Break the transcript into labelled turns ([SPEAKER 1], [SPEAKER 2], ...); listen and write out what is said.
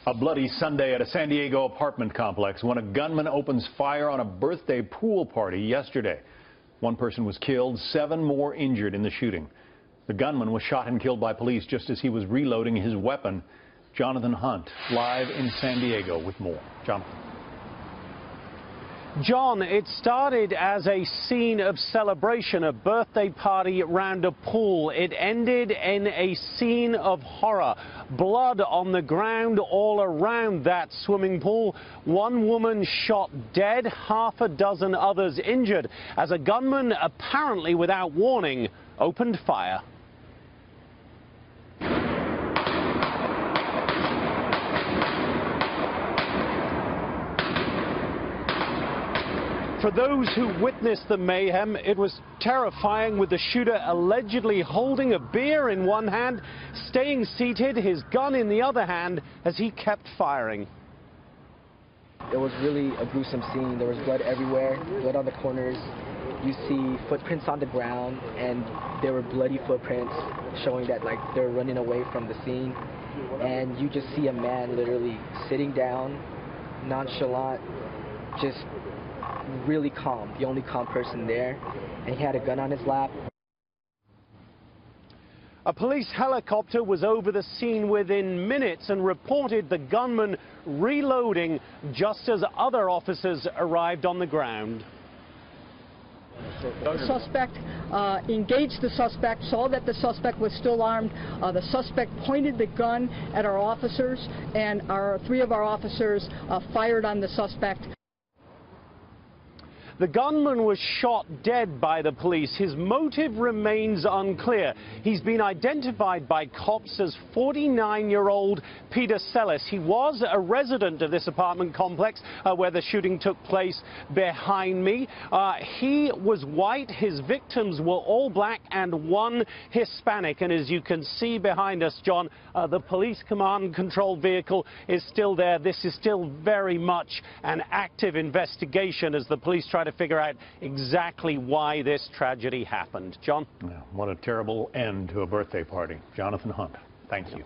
[SPEAKER 1] A bloody Sunday at a San Diego apartment complex when a gunman opens fire on a birthday pool party yesterday. One person was killed, 7 more injured in the shooting. The gunman was shot and killed by police just as he was reloading his weapon. Jonathan Hunt, live in San Diego with more. Jonathan.
[SPEAKER 2] John, it started as a scene of celebration, a birthday party around a pool. It ended in a scene of horror. Blood on the ground all around that swimming pool. One woman shot dead, half a dozen others injured as a gunman, apparently without warning, opened fire. For those who witnessed the mayhem, it was terrifying, with the shooter allegedly holding a beer in one hand, staying seated, his gun in the other hand, as he kept firing.
[SPEAKER 3] It was really a gruesome scene. There was blood everywhere, blood on the corners. You see footprints on the ground, and there were bloody footprints showing that they were running away from the scene. And you just see a man literally sitting down, nonchalant, just really calm, the only calm person there, and he had a gun on his lap.
[SPEAKER 2] A police helicopter was over the scene within minutes and reported the gunman reloading just as other officers arrived on the ground.
[SPEAKER 4] The suspect engaged the suspect, saw that the suspect was still armed. The suspect pointed the gun at our officers, and 3 of our officers fired on the suspect.
[SPEAKER 2] The gunman was shot dead by the police. His motive remains unclear. He's been identified by cops as 49-year-old Peter Sellis. He was a resident of this apartment complex where the shooting took place behind me. He was white. His victims were all black and 1 Hispanic. And as you can see behind us, John, the police command and control vehicle is still there. This is still very much an active investigation as the police try to figure out exactly why this tragedy happened. John?
[SPEAKER 1] Yeah, what a terrible end to a birthday party. Jonathan Hunt, thank you.